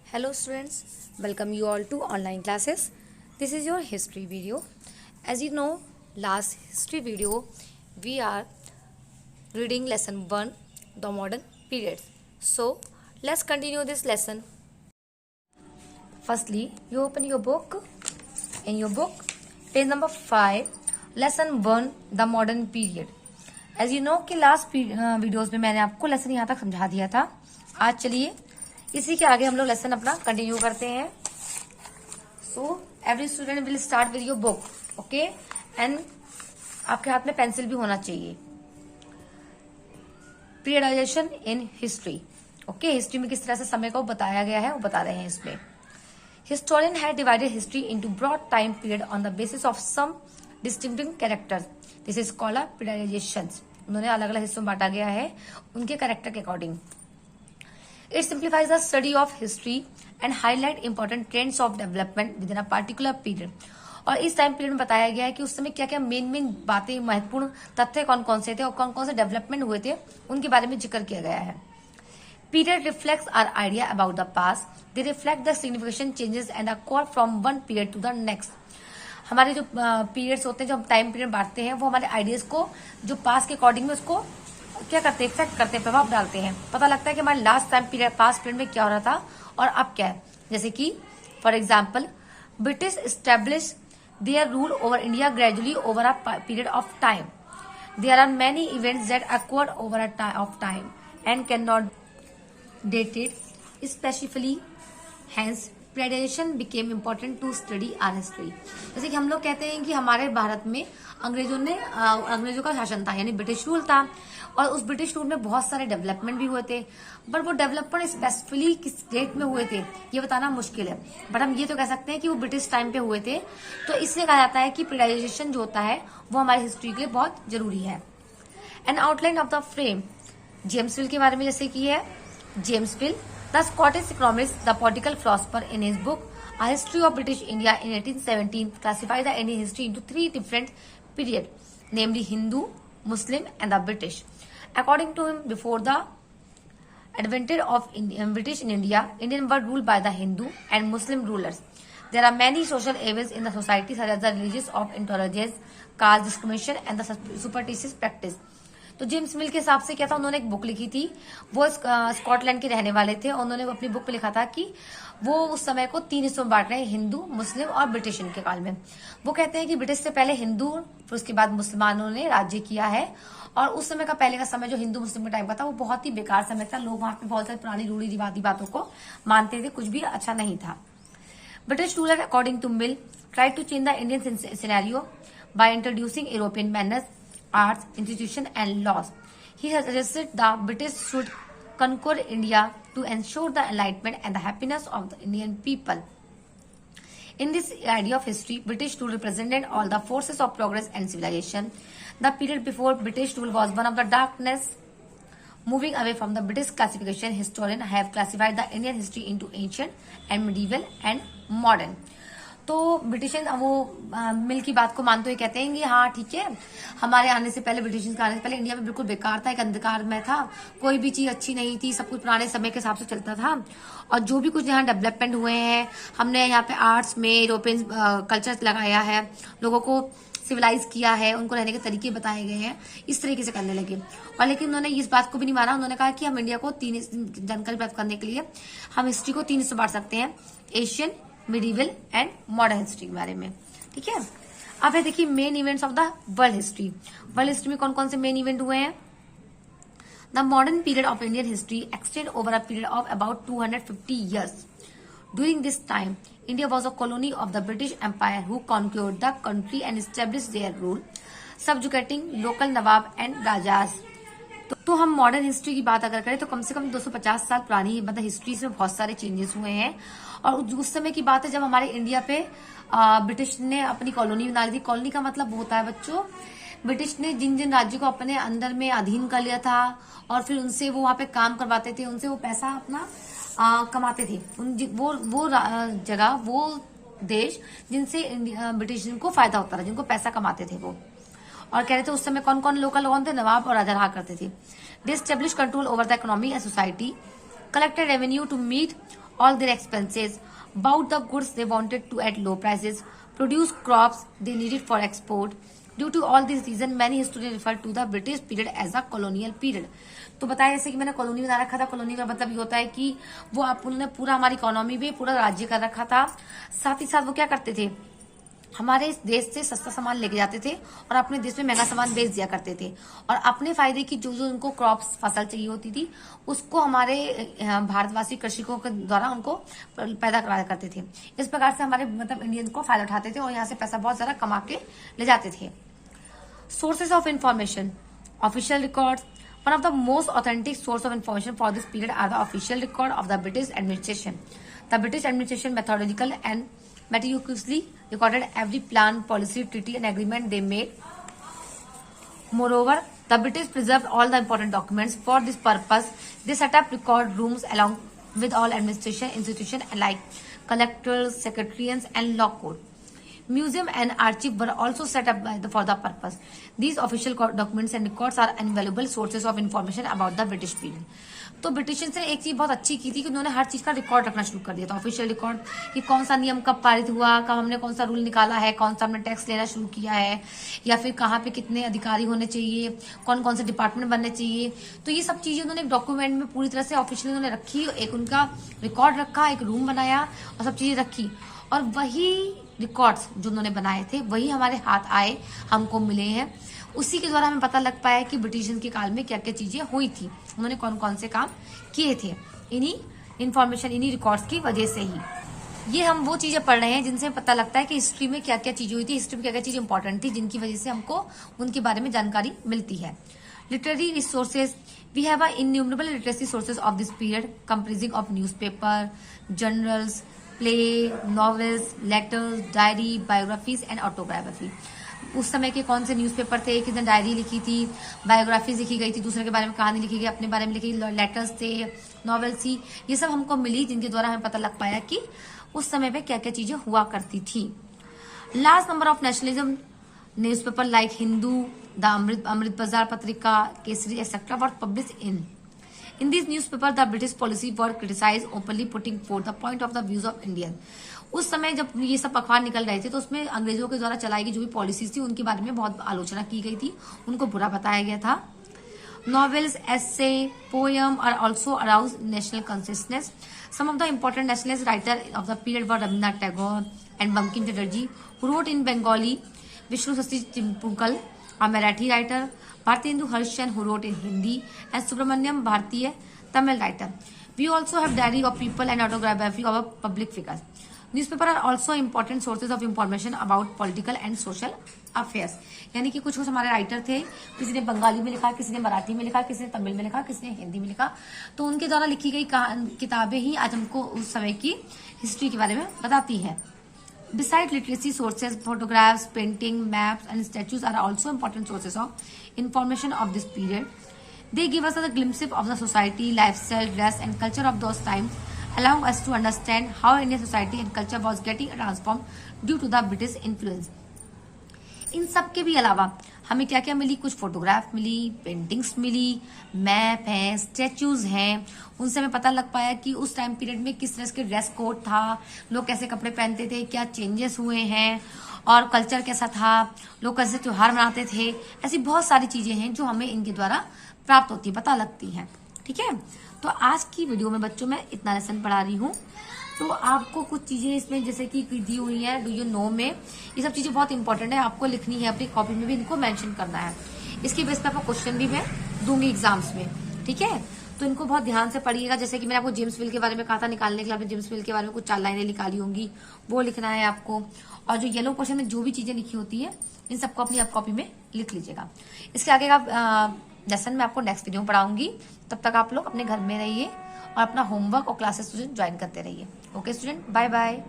Hello students, welcome you all to online classes. This is your history video. As you know, last history video we are reading lesson 1, the modern periods. So, let's continue this lesson. Firstly, you open your book. In your book, page number 5, lesson 1, the modern period. As you know कि last videos में मैंने आपको lesson यहाँ तक समझा दिया था. आज चलिए इसी के आगे हम लोग लेसन अपना कंटिन्यू करते हैं. So every student will start with your book, okay, and आपके हाथ में पेंसिल भी होना चाहिए. Periodisation in history, okay, history में किस तरह से समय को बताया गया है वो बता रहे हैं इसमें. Historian had divided history into broad time period on the basis of some distinctive characters. This is called a periodization. उन्होंने अलग अलग हिस्सों में बांटा गया है उनके कैरेक्टर के according. It simplifies the study of history and highlight important trends of development within a particular period. और इस टाइम पीरियड में बताया गया है कि उस समय क्या क्या मेन बातें, महत्वपूर्ण तथ्य कौन कौन से थे और कौन कौन से डेवलपमेंट हुए थे उनके बारे में जिक्र किया गया है. Period reflects our idea about the past. They reflect the significant changes and are called from one period to the next. हमारे जो पीरियड्स होते हैं, जो हम टाइम पीरियड बांटते हैं, वो हमारे आइडियाज को जो पास्ट के अकॉर्डिंग में उसको क्या करते हैं, इफेक्ट करते हैं, प्रभाव डालते हैं. पता लगता है कि हमारे last time period, past period में क्या हो रहा था और अब क्या है. जैसे कि for example, British establish their rule over India gradually over a period of time. There are many events that occurred over a of time and can not dated specifically, hence periodization became important to study our history. जैसे कि हम लोग कहते हैं कि हमारे भारत में अंग्रेजों का शासन था, यानी ब्रिटिश रूल था, और उस ब्रिटिश रूल में बहुत सारे डेवलपमेंट भी हुए थे, बट वो डेवलपमेंट स्पेसिफिकली किस डेट में हुए थे ये बताना मुश्किल है. बट हम ये तो कह सकते हैं कि वो ब्रिटिश टाइम पे हुए थे. तो इसलिए कहा जाता है कि पीरियडाइजेशन जो होता है वो हमारी हिस्ट्री के लिए बहुत जरूरी है. N outline of the frame, James will के बारे में जैसे कि है. James Mill, the Scottish economist, the political philosopher, in his book A History of British India in 1817, classified the Indian history into three different periods, namely Hindu, Muslim, and the British. According to him, before the advent of British in India, Indian were ruled by the Hindu and Muslim rulers. There are many social evils in the society, such as the religious of intolerance, caste discrimination, and the superstitious practice. तो James मिल के हिसाब से क्या था, उन्होंने एक book लिखी थी. वो स्कॉटलैंड के रहने वाले थे. उन्होंने अपनी बुक में लिखा था कि वो उस समय को 3 हिस्सों में बांट रहे हैं, हिंदू, मुस्लिम और ब्रिटिश. इनके काल में वो कहते हैं कि ब्रिटिश से पहले हिंदू, फिर उसके बाद मुसलमानों ने राज्य किया है. और उस समय का पहले का समय जो हिंदू मुस्लिम के टाइम का था वो बहुत ही बेकार समय था. लोग वहां पे बहुत सारी पुरानी रूढ़ी रिवाजी बातों को मानते थे, कुछ भी अच्छा नहीं था. British ruler according to Mill try to change the Indian scenario by introducing European manners, arts, institution and laws. He has suggested the British should conquer India to ensure the enlightenment and the happiness of the Indian people. In this idea of history, British rule represented all the forces of progress and civilization. The period before British rule was one of the darkness. Moving away from the British classification, historians have classified the Indian history into ancient and medieval and modern. तो British वो मिल की बात को मानते हुए कहते हैं कि हाँ ठीक है, हमारे आने से पहले, ब्रिटिश के आने से पहले इंडिया में बिल्कुल बेकार था, एक अंधकार में था, कोई भी चीज अच्छी नहीं थी, सब कुछ पुराने समय के हिसाब से चलता था. और जो भी कुछ यहाँ डेवलपमेंट हुए हैं, हमने यहाँ पे आर्ट्स में यूरोपियन कल्चर लगाया है, लोगों को सिविलाइज किया है, उनको रहने के तरीके बताए गए हैं, इस तरीके से करने लगे. और लेकिन उन्होंने इस बात को भी नहीं माना. उन्होंने कहा कि हम इंडिया को 3 जानकारी प्राप्त करने के लिए हम हिस्ट्री को 3 हिस्सों बांट सकते हैं, Asian, medieval and modern history के बारे में. ठीक है. अब है देखिए main events of the world history. World history में कौन कौन से मेन इवेंट हुए हैं. The modern period of Indian history extend over a period of about 250 years. During this time, India was a colony of the British Empire who conquered the country and established their rule, subjugating local nawab and rajas. तो हम modern history की बात अगर करें तो कम से कम 250 साल पुरानी, मतलब हिस्ट्री से बहुत सारे चेंजेस हुए हैं. और उस समय की बात है जब हमारे इंडिया पे ब्रिटिश ने अपनी कॉलोनी बना ली थी. कॉलोनी का मतलब होता है बच्चों, ब्रिटिश ने जिन जिन राज्यों को अपने अंदर में अधीन कर लिया था और फिर उनसे वो वहां पे काम करवाते थे, उनसे वो पैसा अपना कमाते थे. वो जगह, वो देश जिनसे ब्रिटिश को फायदा होता था, जिनको पैसा कमाते थे वो. और कह रहे थे उस समय कौन कौन लोकल लोग थे, नवाब और राजा रहा करते थे. They establish control over the economy and society, collected revenue to meet all their expenses, bought the goods they wanted to at low prices, produced crops they needed for export. Due to all these reasons, many historians refer to the British period as a colonial period. तो बताया जैसे कि मैंने colony बना रखा था, colony का मतलब ये होता है कि वो आप उन्होंने पूरा हमारी इकोनॉमी पे पूरा राज्य कर रखा था। साथ ही साथ वो क्या करते थे, हमारे इस देश से सस्ता सामान लेके जाते थे और अपने देश में महंगा सामान बेच दिया करते थे, और अपने फायदे की जो जो उनको क्रॉप्स फसल चाहिए होती थी उसको हमारे भारतवासी कृषकों के द्वारा उनको पैदा करवाया करते थे। इस प्रकार से हमारे मतलब इंडियन को फायदा उठाते थे और यहाँ से पैसा बहुत ज्यादा कमा के ले जाते थे। Sources of information, official records. One of the most authentic source of information for this period are the official record of the British administration. The British administration methodological and meticulously recorded every plan, policy, treaty, and agreement they made. Moreover, the British preserved all the important documents. For this purpose, they set up record rooms along with all administration institutions like collectors, secretariats, and law court. Museum and archive were also set up for the purpose. These official documents and records are invaluable sources of information about the British period. तो Britishers ने एक चीज बहुत अच्छी की थी कि उन्होंने हर चीज का रिकॉर्ड रखना शुरू कर दिया था, ऑफिशियल रिकॉर्ड, कि कौन सा नियम कब पारित हुआ, कब हमने कौन सा रूल निकाला है, कौन सा हमने टैक्स लेना शुरू किया है, या फिर कहाँ पे कितने अधिकारी होने चाहिए, कौन कौन से डिपार्टमेंट बनने चाहिए। तो ये सब चीजें उन्होंने एक डॉक्यूमेंट में पूरी तरह से ऑफिशियली उन्होंने रखी, एक उनका रिकॉर्ड रखा, एक रूम बनाया और सब चीजें रखी, और वही रिकॉर्ड्स जो उन्होंने बनाए थे वही हमारे हाथ आए, हमको मिले हैं। उसी के द्वारा हमें पता लग पाया कि ब्रिटिशर्स के काल में क्या क्या चीजें हुई थी, उन्होंने कौन कौन से काम किए थे, इन्हीं इंफॉर्मेशन, इन्हीं रिकॉर्ड्स की वजह से ही। ये हम वो चीजें पढ़ रहे हैं जिनसे पता लगता है कि हिस्ट्री में क्या क्या चीजें हुई थी, हिस्ट्री में क्या क्या चीजें इंपॉर्टेंट थी, जिनकी वजह से हमको उनके बारे में जानकारी मिलती है। Literary resources, we have a innumerable literacy sources of this period comprising of newspaper, journals, play, novels, letters, diary, biographies and autobiography. उस समय के कौन से न्यूज़पेपर थे, किसने डायरी लिखी थी, बायोग्राफीज लिखी गई थी, दूसरे के बारे में कहानी लिखी गई, अपने बारे में लिखी, लेटर्स थे, नॉवेल्स थी, ये सब हमको मिली, जिनके द्वारा हमें पता लग पाया कि उस समय पे क्या क्या चीजें हुआ करती थी। Large number of nationalism newspaper like Hindu, the Amrita Bazar Patrika, Kesari etcetera were publish In these newspapers, the British policy were criticized openly, putting forth the point of the views of Indian. उस समय जब ये सब अखबार निकल रहे थे तो उसमें अंग्रेजों के द्वारा चलाई गई जो भी पॉलिसीज थी उनके बारे में बहुत आलोचना की गई थी, उनको बुरा बताया गया था। Novels, essay, poem are also aroused national consciousness. Some of the important nationalist writers of the period were Rabindranath Tagore and Bankim Chatterjee, who wrote in Bengali, Vishnu Sasi Chimpukal, a Marathi writer, Bhartendu Harshan, who wrote in Hindi, and Subramaniam Bhartiya, Tamil writer. We also have diary of people and autobiography of public figures. Newspapers are also important sources of information about political and social affairs. यानी कि कुछ हमारे writer थे, किसी ने बंगाली में लिखा, किसी ने मराठी में लिखा, किसी ने तमिल में लिखा, किसी ने हिंदी में लिखा, तो उनके द्वारा लिखी गई किताबें ही आज हमको उस समय की हिस्ट्री के बारे में बताती है। Besides literacy sources, photographs, painting, maps, and statues are also important sources of information of this period. They give us a glimpse of the society, lifestyle, dress, and culture of those times, allowing us to understand how Indian society and culture was getting transformed due to the British influence. इन सब के भी अलावा हमें क्या क्या मिली, कुछ photograph मिली, paintings मिली, map हैं, statues हैं, उनसे हमें पता लग पाया कि उस टाइम पीरियड में किस तरह के ड्रेस कोड था, लोग कैसे कपड़े पहनते थे, क्या चेंजेस हुए हैं और कल्चर कैसा था, लोग कैसे त्योहार मनाते थे। ऐसी बहुत सारी चीजें हैं जो हमें इनके द्वारा प्राप्त होती है, पता लगती हैं। ठीक है, तो आज की वीडियो में बच्चों मैं इतना लेसन पढ़ा रही हूँ। तो आपको कुछ चीजें इसमें जैसे कि दी हुई है, डू यू नो में, ये सब चीजें बहुत इंपॉर्टेंट है, आपको लिखनी है, अपनी कॉपी में भी इनको मेंशन करना है। इसके बेस पे आपको क्वेश्चन भी मैं दूंगी एग्जाम्स में। ठीक है, तो इनको बहुत ध्यान से पढ़िएगा। जैसे कि मैंने आपको जेम्स मिल के बारे में कहा था निकालने के लिए, आपने जेम्स मिल के बारे में कुछ 4 लाइनें निकाली होंगी, वो लिखना है आपको। और जो येलो क्वेश्चन में जो भी चीजें लिखी होती है इन सबको अपनी आप कॉपी में लिख लीजिएगा। इसके आगे का लेसन मैं आपको नेक्स्ट वीडियो में पढ़ाऊंगी। तब तक आप लोग अपने घर में रहिए और अपना होमवर्क और क्लासेस स्टूडेंट ज्वाइन करते रहिए। Okay student, bye bye.